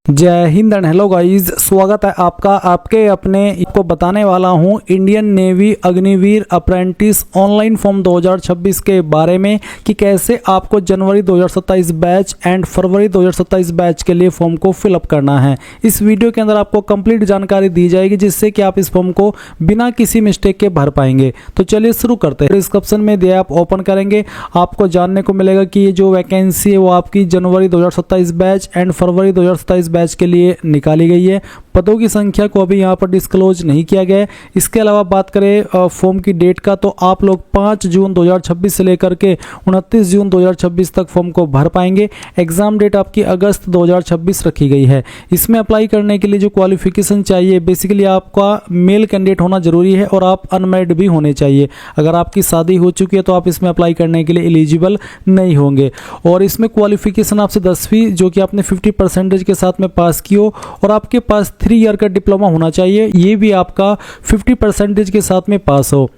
जय Hind and hello guys, स्वागत है आपका आपके अपने को बताने वाला हूं Indian navy Agniveer apprentice online form 2026 के बारे में कि कैसे आपको जनवरी 2027 बैच एंड फरवरी 2027 बैच के लिए फॉर्म को फिलअप करना है। इस वीडियो के अंदर आपको कंप्लीट जानकारी दी जाएगी जिससे कि आप इस फॉर्म को बिना किसी मिस्टेक के भर पाएंगे। तो चलिए शुरू करते हैं। डिस्क्रिप्शन में दिया आप ओपन करेंगे, आपको जानने को मिलेगा कि ये जो वैकेंसी है वो आपकी जनवरी 2027 बैच एंड फरवरी 2027 बैच के लिए निकाली गई है। पदों की संख्या को अभी यहाँ पर डिस्क्लोज नहीं किया गया है। इसके अलावा बात करें फॉर्म की डेट का, तो आप लोग 5 जून 2026 से लेकर के 29 जून 2026 तक फॉर्म को भर पाएंगे। एग्जाम डेट आपकी अगस्त 2026 रखी गई है। इसमें अप्लाई करने के लिए जो क्वालिफिकेशन चाहिए, बेसिकली आपका मेल कैंडिडेट होना जरूरी है और आप अनमैरिड भी होने चाहिए। अगर आपकी शादी हो चुकी है तो आप इसमें अप्लाई करने के लिए एलिजिबल नहीं होंगे। और इसमें क्वालिफिकेशन आपसे 10वीं जो कि आपने 50% के साथ में पास की हो और आपके पास 3 ईयर का डिप्लोमा होना चाहिए, ये भी आपका 50% के साथ में पास हो।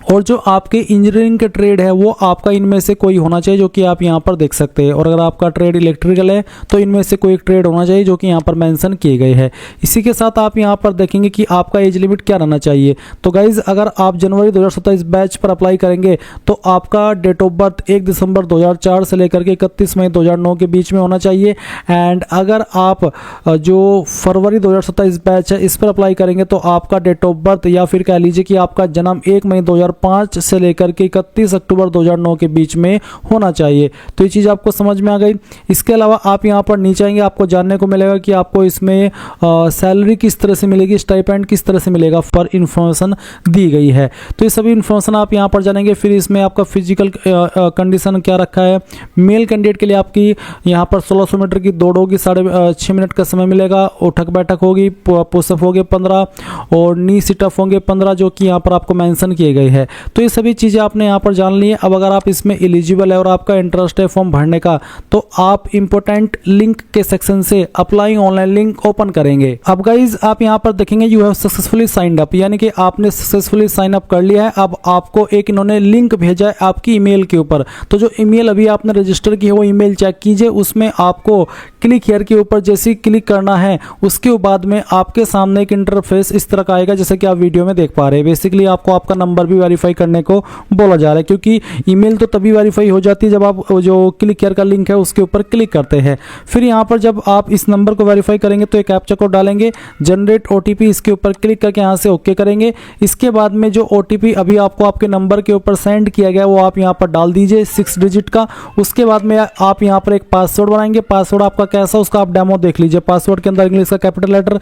और जो आपके इंजीनियरिंग के ट्रेड है वो आपका इनमें से कोई होना चाहिए जो कि आप यहाँ पर देख सकते हैं। और अगर आपका ट्रेड इलेक्ट्रिकल है तो इनमें से कोई एक ट्रेड होना चाहिए जो कि यहाँ पर मेंशन किए गए हैं। इसी के साथ आप यहाँ पर देखेंगे कि आपका एज लिमिट क्या रहना चाहिए। तो गाइज, अगर आप जनवरी 2027 बैच पर अप्लाई करेंगे तो आपका डेट ऑफ बर्थ 1 दिसंबर 2004 से लेकर के 31 मई 2009 के बीच में होना चाहिए। एंड अगर आप जो फरवरी 2027 बैच है इस पर अप्लाई करेंगे तो आपका डेट ऑफ बर्थ या फिर कह लीजिए कि आपका जन्म 1 मई 2005 से लेकर के 31 अक्टूबर 2009 के बीच में होना चाहिए। तो ये चीज़ आपको समझ में आ गई। इसके अलावा आप यहाँ पर नीचे आएंगे, आपको जानने को मिलेगा कि आपको इसमें सैलरी किस तरह से मिलेगी, स्टाइपेंड किस तरह से मिलेगा, पर इंफॉर्मेशन दी गई है। तो ये सभी इंफॉर्मेशन आप यहाँ पर जानेंगे। फिर इसमें आपका फिजिकल कंडीशन क्या रखा है। मेल कैंडिडेट के लिए आपकी यहाँ पर 1600 मीटर की दौड़ होगी, 6.5 मिनट का समय मिलेगा। उठक बैठक होगी, पुशअप होंगे 15 और नी सिटअप होंगे 15 जो कि यहाँ पर आपको मेंशन किए गए हैं। तो ये सभी चीज़ें आपने यहाँ पर जान ली है। अब अगर आप इसमें एलिजिबल है और आपका इंटरेस्ट है फॉर्म भरने का तो आप इंपॉर्टेंट लिंक के सेक्शन से अप्लाई ऑनलाइन लिंक ओपन करेंगे। अब गाइज, आप यहाँ पर देखेंगे you have successfully signed up, यानी कि आपने सक्सेसफुली साइन अप कर लिया है। अब आपको एक इन्होंने लिंक भेजा है आपकी ईमेल के ऊपर। तो जो ईमेल अभी आपने रजिस्टर की है वो ईमेल चेक कीजिए। उसमें आपको क्लिक हियर के ऊपर जैसे ही क्लिक करना है उसके बाद में आपके सामने एक इंटरफेस इस तरह का आएगा जैसे कि आप वीडियो में देख पा रहे हैं। बेसिकली आपको आपका नंबर भी वेरीफाई करने को बोला जा रहा है, क्योंकि ईमेल तो तभी वेरीफाई हो जाती है जब आप जो क्लिक हियर का लिंक है उसके ऊपर क्लिक करते हैं। फिर यहाँ पर जब आप इस नंबर को वेरीफाई करेंगे तो एक कैप्चा कोड डालेंगे, जनरेट ओटीपी, इसके ऊपर क्लिक करके यहाँ से ओके करेंगे। इसके बाद में जो ओटीपी अभी आपको आपके नंबर के ऊपर सेंड किया गया वो आप यहाँ पर डाल दीजिए 6 डिजिट का। उसके बाद में आप यहाँ पर एक पासवर्ड बनाएंगे। पासवर्ड आपका कैसा उसका आप डेमो देख लीजिए। पासवर्ड के अंदर इंग्लिश का कैपिटल लेटर,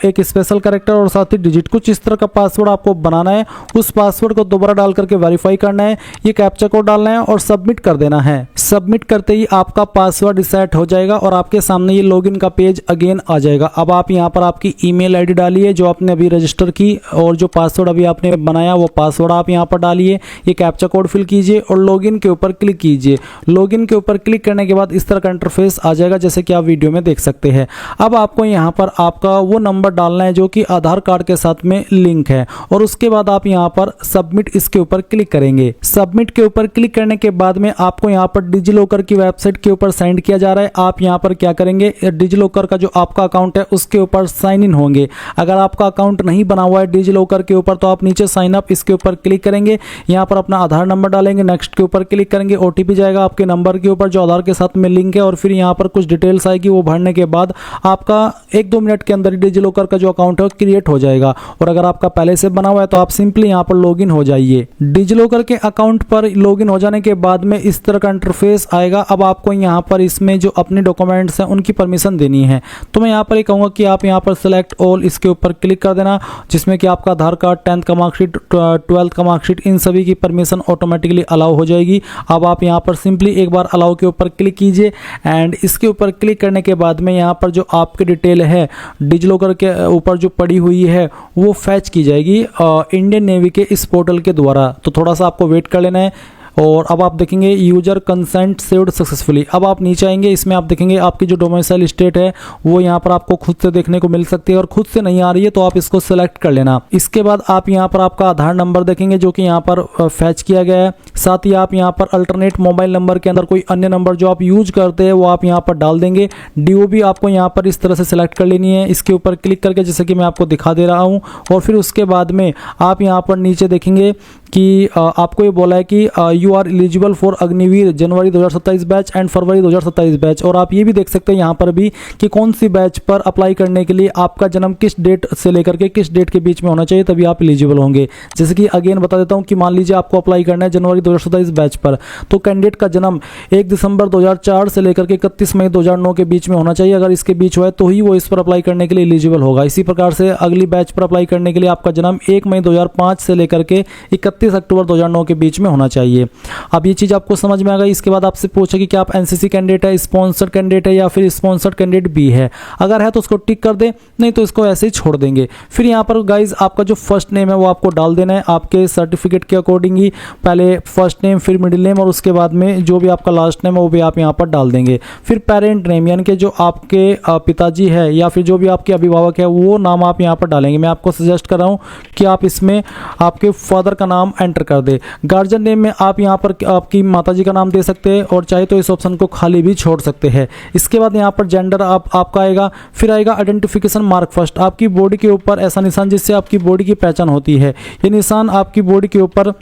एक स्पेशल कैरेक्टर और साथ ही डिजिट, कुछ इस तरह का पासवर्ड आपको बनाना है। उस पासवर्ड को दोबारा डाल करके वेरीफाई करना है, ये कैप्चा कोड डालना है और सबमिट कर देना है। सबमिट करते ही आपका पासवर्ड रिसेट हो जाएगा और आपके सामने ये लॉगिन का पेज अगेन आ जाएगा। अब आप यहाँ पर आपकी ईमेल आईडी डालिए जो आपने अभी रजिस्टर की और जो पासवर्ड अभी आपने बनाया वो पासवर्ड आप यहाँ पर डालिए, ये कैप्चा कोड फिल कीजिए और लॉगिन के ऊपर क्लिक कीजिए। लॉगिन के ऊपर क्लिक करने के बाद इस तरह का इंटरफेस आ जाएगा जैसे कि आप वीडियो में देख सकते हैं। अब आपको यहाँ पर आपका वो नंबर डालना है जो कि आधार कार्ड के साथ में लिंक है और उसके बाद आप यहाँ पर सबमिट इसके ऊपर क्लिक करेंगे। सबमिट के ऊपर क्लिक करने के बाद में आपको यहाँ पर डिजिलॉकर की वेबसाइट के ऊपर सेंड किया जा रहा है। आप यहाँ पर क्या करेंगे, डिजिलॉकर का जो आपका अकाउंट है उसके ऊपर साइन इन होंगे। अगर आपका अकाउंट नहीं बना हुआ है डिजिलॉकर के ऊपर तो आप नीचे साइन अप इसके ऊपर क्लिक करेंगे। यहाँ पर अपना आधार नंबर डालेंगे, नेक्स्ट के ऊपर क्लिक करेंगे, ओटीपी जाएगा आपके नंबर के ऊपर जो आधार के साथ में लिंक है और फिर यहाँ पर कुछ डिटेल्स आएगी। वो भरने के बाद आपका 1-2 मिनट के अंदर डिजिलॉकर का जो अकाउंट है वो क्रिएट हो जाएगा। और अगर आपका पहले से बना हुआ है तो आप सिंपली यहाँ पर लॉगिन हो जाइए। डिजिलॉकर के अकाउंट पर लॉगिन हो जाने के बाद में इस तरह का इंटरफेस आएगा। अब आपको यहाँ पर इसमें जो अपने डॉक्यूमेंट्स हैं उनकी परमिशन देनी है। तो मैं यहाँ पर ये कहूँगा कि आप यहाँ पर सेलेक्ट ऑल इसके ऊपर क्लिक कर देना, जिसमें कि आपका आधार कार्ड, 10th का मार्कशीट, 12th का मार्कशीट, इन सभी की परमिशन ऑटोमेटिकली अलाउ हो जाएगी। अब आप यहाँ पर सिंपली एक बार अलाउ के ऊपर क्लिक कीजिए एंड इसके ऊपर क्लिक करने के बाद में यहाँ पर जो आपकी डिटेल है डिजिलॉकर के ऊपर जो पड़ी हुई है वो फैच की जाएगी इंडियन नेवी के इस पोर्टल के द्वारा। तो थोड़ा सा आपको वेट कर लेना है। और अब आप देखेंगे यूजर कंसेंट सेव्ड सक्सेसफुली। अब आप नीचे आएंगे, इसमें आप देखेंगे आपकी जो डोमिसाइल स्टेट है वो यहाँ पर आपको खुद से देखने को मिल सकती है, और खुद से नहीं आ रही है तो आप इसको सेलेक्ट कर लेना। इसके बाद आप यहाँ पर आपका आधार नंबर देखेंगे जो कि यहाँ पर फैच किया गया है। साथ ही आप यहाँ पर अल्टरनेट मोबाइल नंबर के अंदर कोई अन्य नंबर जो आप यूज करते हैं वो आप यहाँ पर डाल देंगे। डीओबी आपको यहाँ पर इस तरह से सिलेक्ट कर लेनी है, इसके ऊपर क्लिक करके, जैसे कि मैं आपको दिखा दे रहा हूँ। और फिर उसके बाद में आप यहाँ पर नीचे देखेंगे कि आपको ये बोला है कि you are eligible for Agniveer January 2027 batch and February 2027 batch. और आप ये भी देख सकते हैं यहाँ पर भी कि कौन सी बैच पर अप्लाई करने के लिए आपका जन्म किस डेट से लेकर के किस डेट के बीच में होना चाहिए, तभी आप एलिजिबल होंगे। जैसे कि अगेन बता देता हूँ कि मान लीजिए आपको अप्लाई करना है जनवरी 2027 बैच पर, तो कैंडिडेट का जन्म 1 दिसंबर 2004 से लेकर के 31 मई 2009 के बीच में होना चाहिए। अगर इसके बीच हुआ है तो ही वो इस पर अप्लाई करने के लिए एलिजिबल होगा। इसी प्रकार से अगली बैच पर अप्लाई करने के लिए आपका जन्म 1 मई 2005 से लेकर के 31 अक्टूबर 2009 के बीच में होना चाहिए। अब ये चीज़ आपको समझ में आ गई। इसके बाद आपसे पूछे कि क्या आप एनसीसी कैंडिडेट है, स्पॉन्सर्ड कैंडिडेट है या फिर स्पॉन्सर्ड कैंडिडेट भी है। अगर है तो उसको टिक कर दे, नहीं तो इसको ऐसे ही छोड़ देंगे। फिर यहाँ पर गाइज आपका जो फर्स्ट नेम है वो आपको डाल देना है आपके सर्टिफिकेट के अकॉर्डिंग ही। पहले फर्स्ट नेम, फिर मिडिल नेम, और उसके बाद में जो भी आपका लास्ट नेम है वो भी आप यहाँ पर डाल देंगे। फिर पेरेंट नेम यानी कि जो आपके पिताजी है या फिर जो भी आपके अभिभावक है वो नाम आप यहाँ पर डालेंगे। मैं आपको सजेस्ट कर रहा हूँ कि आप इसमें आपके फादर का नाम एंटर कर दे। गार्जियन नेम में आप यहाँ पर आपकी माताजी का नाम दे सकते हैं, और चाहे तो इस ऑप्शन को खाली भी छोड़ सकते हैं। इसके बाद यहाँ पर जेंडर आपका आएगा। फिर आएगा आइडेंटिफिकेशन मार्क फर्स्ट, आपकी बॉडी के ऊपर ऐसा निशान जिससे आपकी बॉडी की पहचान होती है। ये निशान आपकी बॉडी के ऊपर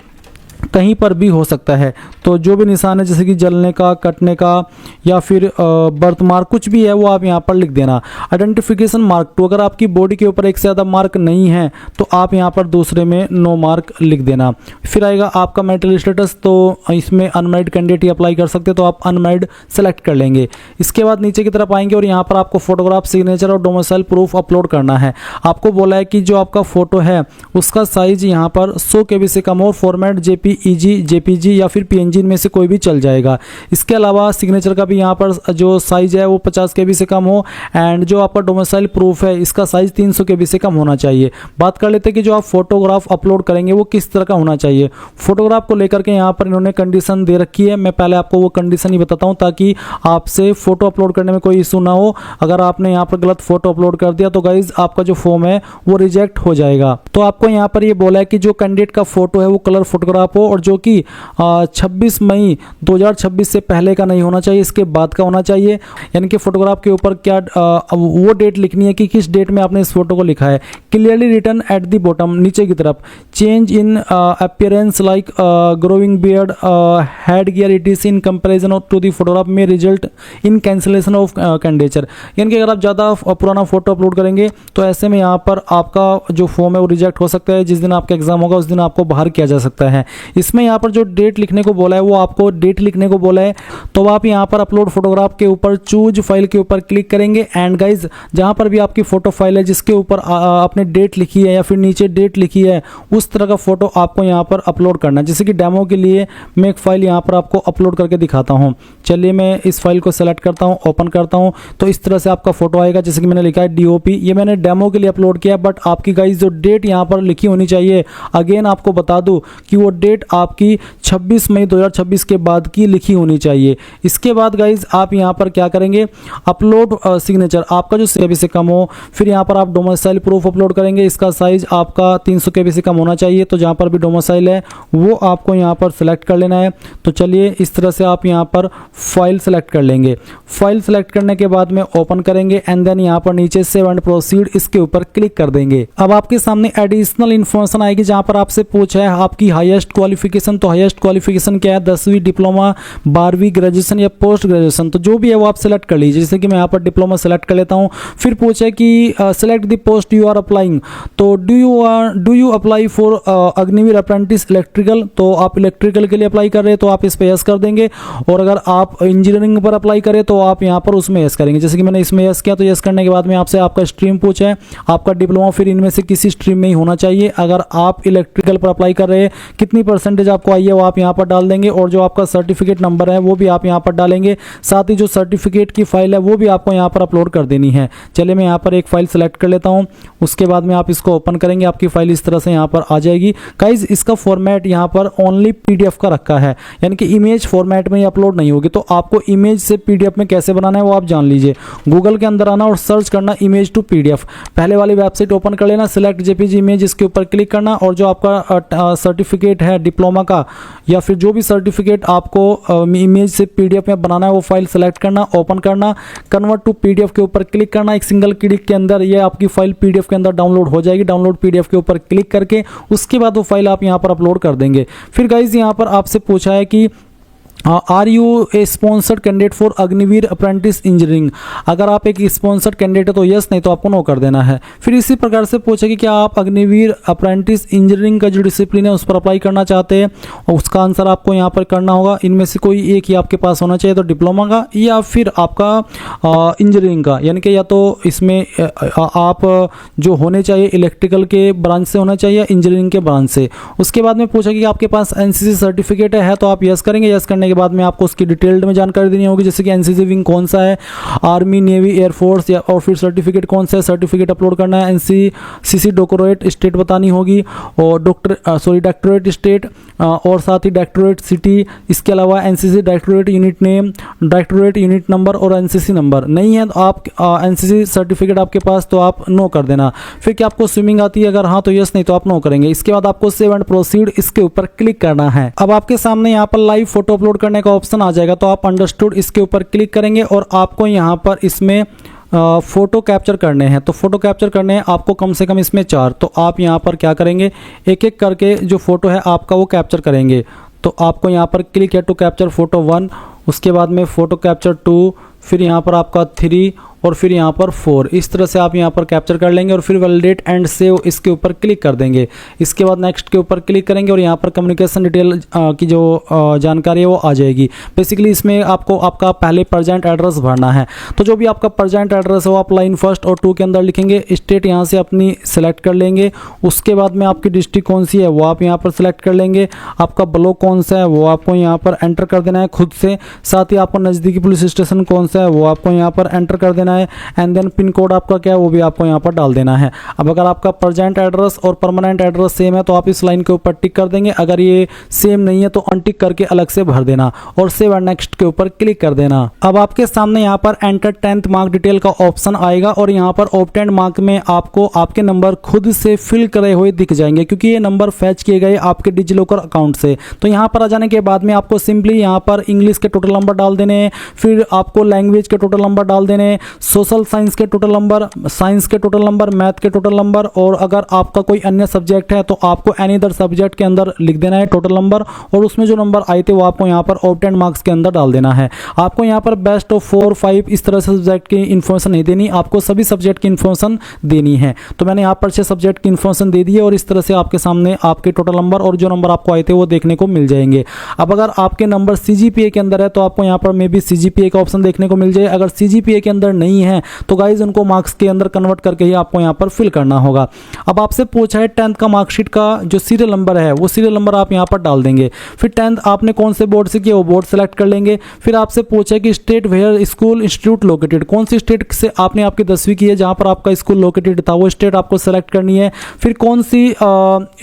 कहीं पर भी हो सकता है, तो जो भी निशान है जैसे कि जलने का, कटने का या फिर बर्थ मार्क कुछ भी है वो आप यहाँ पर लिख देना। आइडेंटिफिकेशन मार्क टू, अगर आपकी बॉडी के ऊपर एक से ज़्यादा मार्क नहीं है तो आप यहाँ पर दूसरे में नो मार्क लिख देना। फिर आएगा आपका मैरिटल स्टेटस, तो इसमें अनमैरिड कैंडिडेट ही अप्लाई कर सकते हैं, तो आप अनमैरिड सेलेक्ट कर लेंगे। इसके बाद नीचे की तरफ आएंगे और यहाँ पर आपको फोटोग्राफ, सिग्नेचर और डोमिसाइल प्रूफ अपलोड करना है। आपको बोला है कि जो आपका फोटो है उसका साइज यहाँ पर 100 KB से कम हो, फॉर्मेट जेपीईजी, जेपीजी या फिर पीएनजी में से कोई भी चल जाएगा। इसके अलावा सिग्नेचर का भी यहाँ पर जो साइज है वो 50 KB से कम हो, एंड जो आपका डोमिसाइल प्रूफ है इसका साइज 300 KB से कम होना चाहिए। बात कर लेते हैं कि जो आप फोटोग्राफ अपलोड करेंगे वो किस तरह का होना चाहिए। फोटोग्राफ को लेकर के यहाँ पर इन्होंने कंडीशन दे रखी है, मैं पहले आपको वो कंडीशन ही बताता हूँ ताकि आपसे फोटो अपलोड करने में कोई इशू ना हो। अगर आपने यहाँ पर गलत फोटो अपलोड कर दिया तो गाइज आपका जो फॉर्म है वो रिजेक्ट हो जाएगा। तो आपको यहाँ पर ये बोला है कि जो कैंडिडेट का फोटो है वो कलर फोटोग्राफ हो, और जो कि 26 मई 2026 से पहले का नहीं होना चाहिए, इसके बाद का होना चाहिए। यानी कि फोटोग्राफ के ऊपर क्या वो डेट लिखनी है कि किस डेट में आपने इस फोटो को लिखा है। Clearly written at the bottom, नीचे की तरफ, change in appearance like growing beard, head gear it in comparison to the photograph में result in cancellation of candidature. यानी कि अगर आप ज़्यादा पुराना फोटो अपलोड करेंगे तो ऐसे में यहाँ पर आपका जो फॉर्म है वो रिजेक्ट हो सकता है। जिस दिन आपका एग्जाम होगा उस दिन आपको बाहर किया जा सकता है। इसमें यहाँ पर जो डेट लिखने को बोला है वो आपको डेट लिखने को बोला है, तो आप यहाँ पर अपलोड फोटोग्राफ के ऊपर चूज फाइल के ऊपर क्लिक करेंगे। एंड गाइज जहाँ पर भी आपकी फोटो फाइल है जिसके ऊपर आपने डेट लिखी है या फिर नीचे डेट लिखी है उस तरह का फोटो आपको यहाँ पर अपलोड करना है। जैसे कि डेमो के लिए मैं एक फाइल यहाँ पर आपको अपलोड करके दिखाता हूँ। चलिए मैं इस फाइल को सेलेक्ट करता हूँ, ओपन करता हूँ, तो इस तरह से आपका फोटो आएगा। जैसे कि मैंने लिखा है डीओपी, ये मैंने डेमो के लिए अपलोड किया, बट आपकी गाइज जो डेट यहाँ पर लिखी होनी चाहिए, अगेन आपको बता दूं कि वो डेट आपकी 26 मई 2026 के बाद की लिखी होनी चाहिए। इसके बाद गाइज आप यहाँ पर क्या करेंगे, अपलोड सिग्नेचर, आपका जो KB से कम हो। फिर यहाँ पर आप डोमिसाइल प्रूफ अपलोड करेंगे, इसका साइज आपका 300 KB से कम होना चाहिए, तो जहाँ पर भी डोमिसाइल है वो आपको यहाँ पर सेलेक्ट कर लेना है। तो चलिए इस तरह से आप यहाँ पर फाइल सेलेक्ट कर लेंगे। फाइल सेलेक्ट करने के बाद में ओपन करेंगे एंड देन यहाँ पर नीचे सेव एंड प्रोसीड इसके ऊपर क्लिक कर देंगे। अब आपके सामने एडिशनल इन्फॉर्मेशन आएगी जहाँ पर आपसे पूछा है आपकी हाईएस्ट क्वालिफिकेशन। तो हाईएस्ट क्वालिफिकेशन क्या है, 10वीं, डिप्लोमा, 12वीं, ग्रेजुएशन या पोस्ट ग्रेजुएशन, तो जो भी है वो आप सेलेक्ट कर लीजिए। जैसे कि मैं यहाँ पर डिप्लोमा सेलेक्ट कर लेता हूँ। फिर पूछे कि select the post you are applying, तो do you apply for Agniveer apprentice electrical, तो आप इलेक्ट्रिकल के लिए अप्लाई कर रहे हैं तो आप इस पर यस कर देंगे। और अगर आप इंजीनियरिंग पर अप्लाई करें तो आप यहाँ पर उसमें यस करेंगे। जैसे कि मैंने इसमें यस किया, तो यस करने के बाद में आपसे आपका स्ट्रीम पूछा है, आपका डिप्लोमा फिर इनमें से किसी स्ट्रीम में ही होना चाहिए। अगर आप इलेक्ट्रिकल पर अप्लाई कर रहे हैं कितनी परसेंटेज आपको आई है वो आप यहाँ पर डाल देंगे और जो आपका सर्टिफिकेट नंबर है वो भी आप यहाँ पर डालेंगे। साथ ही जो सर्टिफिकेट की फाइल है वो भी आपको यहाँ पर अपलोड कर देनी है। चलिए मैं यहाँ पर एक फाइल सेलेक्ट कर लेता हूँ। उसके बाद में आप इसको ओपन करेंगे, आपकी फाइल इस तरह से यहाँ पर आ जाएगी। गाइज इसका फॉर्मेट यहाँ पर ओनली PDF का रखा है, यानी कि इमेज फॉर्मेट में अपलोड नहीं होगी। तो आपको इमेज से PDF में कैसे बनाना है वो आप जान लीजिए। गूगल के अंदर आना और सर्च करना इमेज टू PDF। पहले वाली वेबसाइट ओपन कर लेना, सिलेक्ट JPG इमेज, इसके ऊपर क्लिक करना और जो आपका सर्टिफिकेट है डिप्लोमा का या फिर जो भी सर्टिफिकेट आपको इमेज से PDF में बनाना है वो फाइल सेलेक्ट करना, ओपन करना, कन्वर्ट टू PDF के ऊपर क्लिक करना। एक सिंगल क्लिक के अंदर ये आपकी फाइल PDF के अंदर डाउनलोड हो जाएगी। डाउनलोड PDF के ऊपर क्लिक करके उसके बाद वो फाइल आप यहाँ पर अपलोड कर देंगे। फिर गाइज यहाँ पर आपसे पूछा है कि are you a sponsored candidate for Agniveer apprentice engineering. अगर आप एक स्पॉन्सर्ड कैंडिडेट है तो यस, नहीं तो आपको नो कर देना है। फिर इसी प्रकार से पूछे कि क्या आप अग्निवीर अप्रेंटिस इंजीनियरिंग का जो डिसिप्लिन है उस पर अप्लाई करना चाहते हैं, और उसका आंसर आपको यहाँ पर करना होगा। इनमें से कोई एक ही आपके पास होना चाहिए, तो डिप्लोमा का या फिर आपका इंजीनियरिंग का, यानी कि या तो इसमें आप जो होने चाहिए इलेक्ट्रिकल के ब्रांच से होना चाहिए, इंजीनियरिंग के ब्रांच से। उसके बाद में पूछा कि आपके पास NCC सर्टिफिकेट है तो आप यस करेंगे। यस करने के बाद में आपको उसकी डिटेल्ड में जानकारी देनी होगी, जैसे कि NCC विंग कौन सा है, आर्मी, नेवी, एयरफोर्स, या और फिर सर्टिफिकेट कौन सा है, सर्टिफिकेट अपलोड करना है। NCCC डॉक्टरेट स्टेट बतानी होगी और डॉक्टरेट स्टेट और साथ ही डॉक्टरेट सिटी। इसके अलावा NCC doctorate unit name, doctorate unit number और NCC नंबर। नहीं है तो आप NCC सर्टिफिकेट आपके पास तो आप नो कर देना। फिर क्या आपको स्विमिंग आती है, अगर हाँ तो यस, नहीं तो आप नो करेंगे। इसके बाद आपको सेव एंड प्रोसीड इसके ऊपर क्लिक करना है। अब आपके सामने यहाँ पर लाइव फोटो अपलोड करने का ऑप्शन आ जाएगा, तो आप अंडरस्टूड इसके ऊपर क्लिक करेंगे और आपको यहाँ पर इसमें फ़ोटो कैप्चर करने हैं। तो फ़ोटो कैप्चर करने हैं आपको कम से कम इसमें 4। तो आप यहाँ पर क्या करेंगे, एक एक करके जो फ़ोटो है आपका वो कैप्चर करेंगे। तो आपको यहाँ पर क्लिक है टू कैप्चर फ़ोटो 1, उसके बाद में फ़ोटो कैप्चर 2, फिर यहाँ पर आपका 3 और फिर यहाँ पर 4। इस तरह से आप यहाँ पर कैप्चर कर लेंगे और फिर वैलिडेट एंड सेव इसके ऊपर क्लिक कर देंगे। इसके बाद नेक्स्ट के ऊपर क्लिक करेंगे और यहाँ पर कम्युनिकेशन डिटेल की जो जानकारी है वो आ जाएगी। बेसिकली इसमें आपको आपका पहले प्रेजेंट एड्रेस भरना है। तो जो भी आपका प्रेजेंट एड्रेस है वो आप लाइन 1 और 2 के अंदर लिखेंगे। स्टेट यहाँ से अपनी सेलेक्ट कर लेंगे। उसके बाद में आपकी डिस्ट्रिक्ट कौन सी है वो आप यहाँ पर सेलेक्ट कर लेंगे। आपका ब्लॉक कौन सा है वो आपको यहाँ पर एंटर कर देना है खुद से। साथ ही आपको नज़दीकी पुलिस स्टेशन कौन सा है वो आपको यहाँ पर एंटर कर देना है। एंड देन पिन कोड आपका क्या है वो भी आपको यहाँ पर डाल देना है। अब अगर आपका प्रेजेंट एड्रेस और परमानेंट एड्रेस सेम है तो आप इस लाइन के ऊपर टिक कर देंगे। अगर ये सेम नहीं है तो अनटिक करके अलग से भर देना और सेव एंड नेक्स्ट के ऊपर क्लिक कर देना। अब आपके सामने यहाँ पर एंटर 10th मार्क डिटेल का ऑप्शन आएगा और यहाँ पर ऑब्टेंड मार्क में आपको आपके नंबर खुद से फिल करे हुए दिख जाएंगे, क्योंकि ये नंबर फैच किए गए आपके डिजिलॉकर अकाउंट से। तो यहाँ पर आ जाने के बाद में आपको सिंपली यहाँ पर इंग्लिश के टोटल नंबर डाल देने, फिर आपको लैंग्वेज के टोटल नंबर डाल देने, सोशल साइंस के टोटल नंबर, साइंस के टोटल नंबर, मैथ के टोटल नंबर, और अगर आपका कोई अन्य सब्जेक्ट है तो आपको एनी अदर सब्जेक्ट के अंदर लिख देना है टोटल नंबर, और उसमें जो नंबर आए थे वो आपको यहाँ पर ऑब्टेंड मार्क्स के अंदर डाल देना है। आपको यहाँ पर बेस्ट ऑफ 4, 5 इस तरह से सब्जेक्ट की इन्फॉर्मेशन नहीं देनी, आपको सभी सब्जेक्ट की इन्फॉर्मेशन देनी है। तो मैंने यहाँ पर 6 सब्जेक्ट की इन्फॉर्मेशन दे दी है और इस तरह से आपके सामने आपके टोटल नंबर और जो नंबर आपको आए थे वो देखने को मिल जाएंगे। अब अगर आपके नंबर CGPA के अंदर है तो आपको यहाँ पर मे बी CGPA का ऑप्शन देखने को मिल जाए। अगर CGPA के अंदर नहीं है तो गाइज उनको मार्क्स के अंदर कन्वर्ट करके ही आपको यहाँ पर फिल करना होगा। अब आपसे पूछा है 10th का मार्कशीट का जो सीरियल नंबर है वो सीरियल नंबर आप यहाँ पर डाल देंगे। फिर 10th आपने कौन से बोर्ड से किया वो बोर्ड सेलेक्ट कर लेंगे। फिर आपसे पूछा है कि state where school institute located, कौन सी स्टेट से आपने आपकी 10वीं की है जहाँ पर आपका स्कूल लोकेटेड था वो स्टेट आपको सेलेक्ट करनी है। फिर कौन सी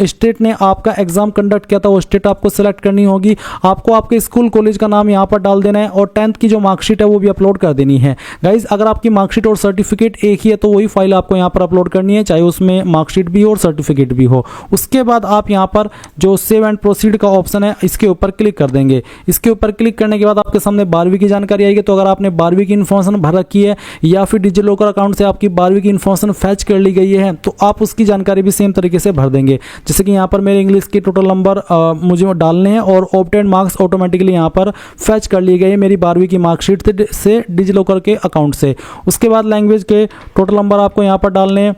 स्टेट ने आपका एग्जाम कंडक्ट किया था वो स्टेट आपको सेलेक्ट करनी होगी। आपको आपके स्कूल कॉलेज का नाम यहाँ पर डाल देना है और 10th की जो मार्कशीट है वो भी अपलोड कर देनी है। गाइज अगर आपकी मार्कशीट और सर्टिफिकेट एक ही है तो वही फाइल आपको यहाँ पर अपलोड करनी है, चाहे उसमें मार्कशीट भी हो और सर्टिफिकेट भी हो। उसके बाद आप यहाँ पर जो सेव एंड प्रोसीड का ऑप्शन है इसके ऊपर क्लिक कर देंगे। इसके ऊपर क्लिक करने के बाद आपके सामने 12वीं की जानकारी आएगी। तो अगर आपने 12वीं की इन्फॉर्मेशन भर रखी है या फिर डिजिलॉकर अकाउंट से आपकी 12वीं की इन्फॉर्मेशन फैच कर ली गई है तो आप उसकी जानकारी भी सेम तरीके से भर देंगे। जैसे कि यहाँ पर मेरे इंग्लिश के टोटल नंबर मुझे डालने हैं और ऑब्टेंड मार्क्स ऑटोमेटिकली यहाँ पर फैच कर लिए गए मेरी 12वीं की मार्कशीट से डिजिलॉकर के अकाउंट से। उसके बाद लैंग्वेज के टोटल नंबर आपको यहाँ पर डालने हैं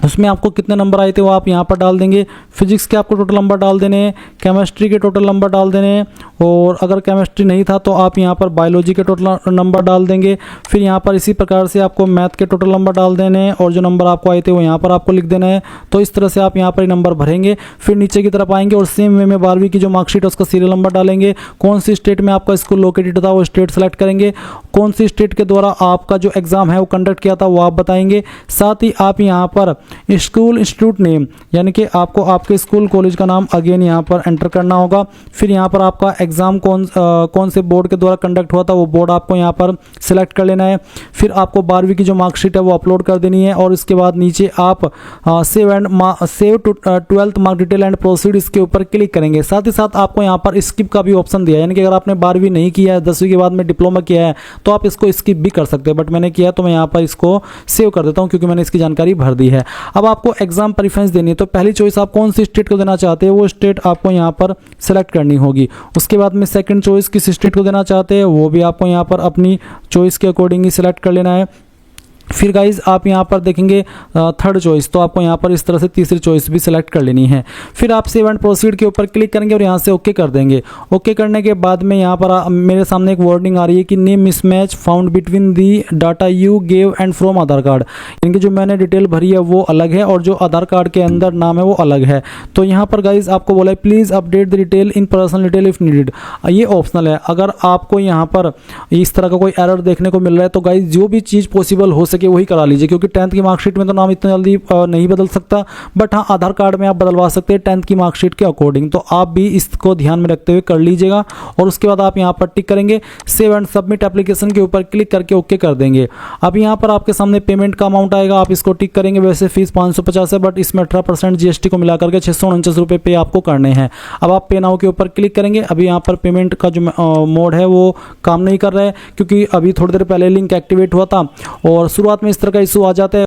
उसमें आपको कितने नंबर आए थे वो आप यहाँ पर डाल देंगे। फिजिक्स के आपको टोटल नंबर डाल देने हैं, केमिस्ट्री के टोटल नंबर डाल देने हैं, और अगर केमिस्ट्री नहीं था तो आप यहाँ पर बायोलॉजी के टोटल नंबर डाल देंगे। फिर यहाँ पर इसी प्रकार से आपको मैथ के टोटल नंबर डाल देने हैं और जो नंबर आपको आए थे वो यहाँ पर आपको लिख देना है। तो इस तरह से आप यहाँ पर नंबर भरेंगे। फिर नीचे की तरफ आएंगे और सेम वे में 12वीं की जो मार्कशीट है उसका सीरियल नंबर डालेंगे। कौन सी स्टेट में आपका स्कूल लोकेटेड था वो स्टेट सेलेक्ट करेंगे। कौन सी स्टेट के द्वारा आपका जो एग्ज़ाम है वो कंडक्ट किया था वो आप बताएंगे। साथ ही आप यहाँ पर स्कूल इंस्टीट्यूट नेम यानी कि आपको आपके स्कूल कॉलेज का नाम अगेन यहाँ पर एंटर करना होगा। फिर यहाँ पर आपका एग्ज़ाम कौन से बोर्ड के द्वारा कंडक्ट हुआ था वो बोर्ड आपको यहाँ पर सिलेक्ट कर लेना है। फिर आपको 12वीं की जो मार्कशीट है वो अपलोड कर देनी है और इसके बाद नीचे आप save to 12th mark detail and proceed इसके ऊपर क्लिक करेंगे। साथ ही साथ आपको यहाँ पर स्किप का भी ऑप्शन दिया है, यानी कि अगर आपने 12वीं नहीं किया है, 10वीं के बाद में डिप्लोमा किया है तो आप इसको स्किप भी कर सकते हैं, बट मैंने किया तो मैं यहाँ पर इसको सेव कर देता हूँ क्योंकि मैंने इसकी जानकारी भर दी है। अब आपको एग्जाम प्रेफरेंस देनी है, तो पहली चॉइस आप कौन सी स्टेट को देना चाहते हैं वो स्टेट आपको यहाँ पर सेलेक्ट करनी होगी। उसके बाद में सेकंड चॉइस किस स्टेट को देना चाहते हैं वो भी आपको यहाँ पर अपनी चॉइस के अकॉर्डिंग ही सिलेक्ट कर लेना है। फिर गाइज आप यहाँ पर देखेंगे थर्ड चॉइस, तो आपको यहाँ पर इस तरह से तीसरी चॉइस भी सिलेक्ट कर लेनी है। फिर आप सेव एंड प्रोसीड के ऊपर क्लिक करेंगे और यहाँ से ओके कर देंगे। ओके करने के बाद में यहाँ पर मेरे सामने एक वार्निंग आ रही है कि name mismatch found between the data you gave and from Aadhaar card, यानी कि जो मैंने डिटेल भरी है वो अलग है और जो आधार कार्ड के अंदर नाम है वो अलग है। तो यहाँ पर गाइज आपको बोला है please update the detail in personal detail if needed, ये ऑप्शनल है। अगर आपको यहाँ पर इस तरह का कोई एरर देखने को मिल रहा है तो गाइज जो भी चीज़ पॉसिबल हो सके वही करा लीजिए, क्योंकि 10th की मार्कशीट में तो नाम इतना जल्दी नहीं बदल सकता, बट हाँ आधार कार्ड में आप बदलवा सकते हैं 10th की मार्कशीट के अकॉर्डिंग। तो आप भी इसको ध्यान में रखते हुए कर लीजिएगा और उसके बाद आप यहाँ पर टिक करेंगे। सेव एंड सबमिट एप्लीकेशन के ऊपर क्लिक करके ओके कर देंगे। अब यहाँ पर आपके सामने पेमेंट का अमाउंट आएगा, आप इसको टिक करेंगे। वैसे फीस 550 है, बट इसमें 18% जीएसटी को मिला करके 649 रुपये पे आपको करने हैं। अब आप पे नाउ के ऊपर क्लिक करेंगे। अभी यहाँ पर पेमेंट का जो मोड है वो काम नहीं कर रहा है, क्योंकि अभी थोड़ी देर पहले लिंक एक्टिवेट हुआ था और शुरुआत में इस तरह का इशू आ जाता है।